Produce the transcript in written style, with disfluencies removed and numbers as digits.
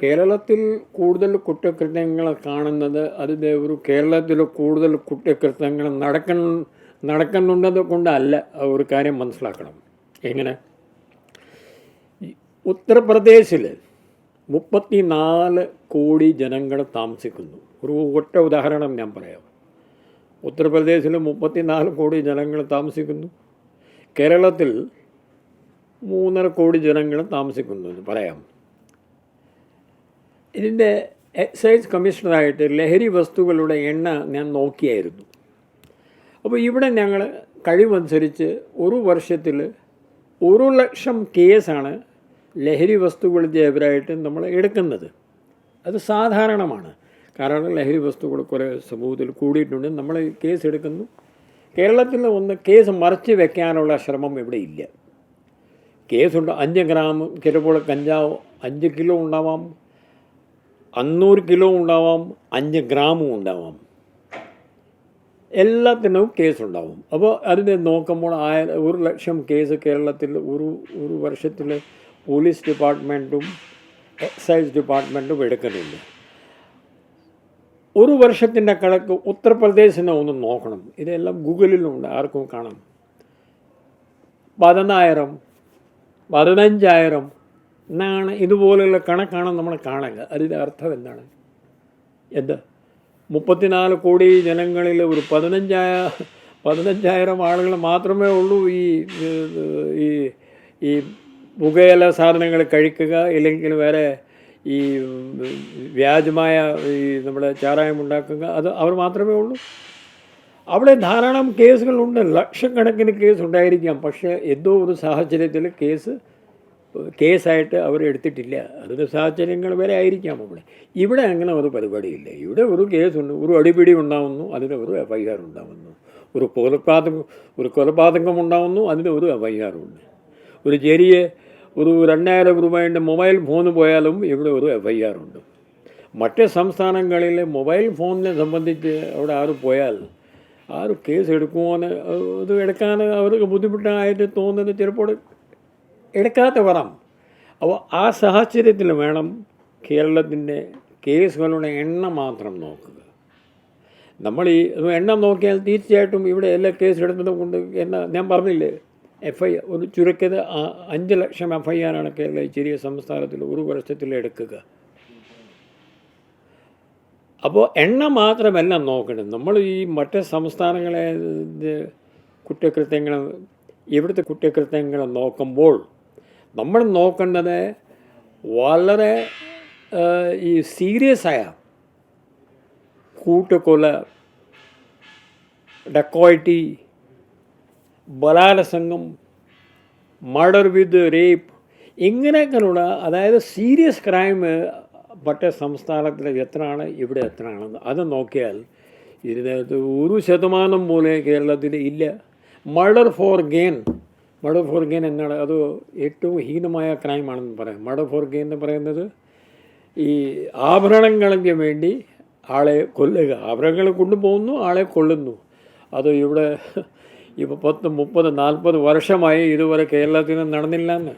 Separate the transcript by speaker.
Speaker 1: കേരളത്തിൽ കൂടുതൽ കുറ്റകൃത്യങ്ങൾ കാണുന്നത് അതിൻ്റെ ഒരു കേരളത്തിൽ കൂടുതൽ കുറ്റകൃത്യങ്ങൾ നടക്കുന്നുള്ളത് കൊണ്ടല്ല. ഒരു കാര്യം മനസ്സിലാക്കണം. എങ്ങനെ? ഉത്തർപ്രദേശിൽ 34 കോടി ജനങ്ങൾ താമസിക്കുന്നു. ഒരു ഒറ്റ ഉദാഹരണം ഞാൻ പറയാം. ഉത്തർപ്രദേശിൽ 34 കോടി ജനങ്ങൾ താമസിക്കുന്നു. കേരളത്തിൽ 3.5 കോടി ജനങ്ങൾ താമസിക്കുന്നു എന്ന് പറയാം. ഇതിൻ്റെ എക്സൈസ് കമ്മീഷണറായിട്ട് ലഹരി വസ്തുക്കളുടെ എണ്ണ ഞാൻ നോക്കിയായിരുന്നു. അപ്പോൾ ഇവിടെ ഞങ്ങൾ കഴിവനുസരിച്ച് ഒരു വർഷത്തിൽ 1,00,000 കേസാണ് ലഹരി വസ്തുക്കളുടെ എതിരായിട്ട് നമ്മൾ എടുക്കുന്നത്. അത് സാധാരണമാണ്. കാരണം ലഹരി വസ്തുക്കൾ കുറേ സമൂഹത്തിൽ കൂടിയിട്ടുണ്ട്. നമ്മൾ കേസ് എടുക്കുന്നു. കേരളത്തിൽ കേസ് മറച്ച് വെക്കാനുള്ള ശ്രമം ഇവിടെ ഇല്ല. കേസുണ്ട്. 5 ഗ്രാം ചിലപ്പോൾ കഞ്ചാവ് 5 കിലോ ഉണ്ടാവാം, 500 കിലോ ഉണ്ടാവാം, 5 ഗ്രാമും ഉണ്ടാവാം. എല്ലാത്തിനും കേസുണ്ടാവും. അപ്പോൾ അതിനെ നോക്കുമ്പോൾ 1,00,000 കേസ് കേരളത്തിൽ ഒരു വർഷത്തിൽ പോലീസ് ഡിപ്പാർട്ട്മെൻറ്റും എക്സൈസ് ഡിപ്പാർട്ട്മെൻറ്റും എടുക്കുന്നില്ല. ഒരു വർഷത്തിൻ്റെ കണക്ക് ഉത്തർപ്രദേശിനെ ഒന്ന് നോക്കണം. ഇതെല്ലാം ഗൂഗിളിലുണ്ട്, ആർക്കും കാണാം. 10,000, 15,000 എന്നാണ് ഇതുപോലെയുള്ള കണക്കാണ് നമ്മൾ കാണുക. അതിൻ്റെ അർത്ഥം എന്താണ്? 34 കോടി ജനങ്ങളിൽ ഒരു 15,000 ആളുകൾ മാത്രമേ ഉള്ളൂ ഈ പുകയില സാധനങ്ങൾ കഴിക്കുക, ഇല്ലെങ്കിൽ വേറെ ഈ വ്യാജമായ നമ്മുടെ ചാരായം ഉണ്ടാക്കുക, അത് അവർ മാത്രമേ ഉള്ളൂ. അവിടെ ധാരാളം കേസുകളുണ്ട്, ലക്ഷക്കണക്കിന് കേസ് ഉണ്ടായിരിക്കാം. പക്ഷേ എന്തോ ഒരു സാഹചര്യത്തിൽ കേസായിട്ട് അവർ എടുത്തിട്ടില്ല. അതിൻ്റെ സാഹചര്യങ്ങൾ വരെ ആയിരിക്കാം ഇവിടെ അങ്ങനെ ഒരു പരിപാടിയില്ല. ഇവിടെ ഒരു കേസുണ്ട്, ഒരു അടിപിടി ഉണ്ടാവുന്നു, അതിന് ഒരു FIR ഉണ്ടാവുന്നു. ഒരു കൊലപാതകം ഉണ്ടാവുന്നു, അതിന് ഒരു FIR ഉണ്ട്. ഒരു ചെറിയ 2,000 രൂപയുടെ മൊബൈൽ ഫോൺ പോയാലും ഇവിടെ ഒരു FIR ഉണ്ട്. മറ്റ് സംസ്ഥാനങ്ങളിൽ മൊബൈൽ ഫോണിനെ സംബന്ധിച്ച് അവിടെ പോയാൽ കേസ് എടുക്കുമോന്ന് ഇത് എടുക്കാൻ അവർക്ക് ബുദ്ധിമുട്ടായിട്ട് തോന്നുന്നത് ചിലപ്പോൾ എടുക്കാത്ത വരാം. അപ്പോൾ ആ സാഹചര്യത്തിൽ വേണം കേരളത്തിൻ്റെ കേസുകളുടെ എണ്ണം മാത്രം നോക്കുക. നമ്മൾ ഈ എണ്ണം നോക്കിയാൽ തീർച്ചയായിട്ടും ഇവിടെ എല്ലാ കേസ് എടുത്തത് കൊണ്ട് ഞാൻ പറഞ്ഞില്ലേ, ഒരു ചുരുക്കിയത് 5 ലക്ഷം FIR ആണ് കേരള ചെറിയ സംസ്ഥാനത്തിൽ ഒരു വർഷത്തിൽ എടുക്കുക. അപ്പോൾ എണ്ണം മാത്രമല്ല നോക്കണം. നമ്മൾ ഈ മറ്റ് സംസ്ഥാനങ്ങളെ ഇവിടുത്തെ കുറ്റകൃത്യങ്ങൾ നോക്കുമ്പോൾ നമ്മൾ നോക്കേണ്ടത് വളരെ ഈ സീരിയസായ കൂട്ടുകൊല, ഡക്കോയിറ്റി, ബലാത്സംഗം, മർഡർ വിത്ത് റേപ്പ്, ഇങ്ങനെയൊക്കെയുള്ള അതായത് സീരിയസ് ക്രൈം മറ്റേ സംസ്ഥാനത്തിൽ എത്രയാണ്, ഇവിടെ എത്രയാണെന്ന് അത് നോക്കിയാൽ ഇതിനകത്ത് 1% പോലെ കേരളത്തിൽ ഇല്ല. മർഡർ ഫോർ ഗെയിൻ എന്നാണ്, അത് ഏറ്റവും ഹീനമായ ക്രൈമാണെന്ന് പറയാം. മർഡർ ഫോർ ഗെയിൻ എന്ന് പറയുന്നത് ഈ ആഭരണങ്ങൾക്ക് വേണ്ടി ആളെ കൊല്ലുക. ആഭരണങ്ങൾ കൊണ്ടുപോകുന്നു, ആളെ കൊല്ലുന്നു. അത് ഇവിടെ ഇപ്പോൾ 10, 30, 40 വർഷമായി ഇതുവരെ കേരളത്തിൽ നടന്നില്ല എന്ന്.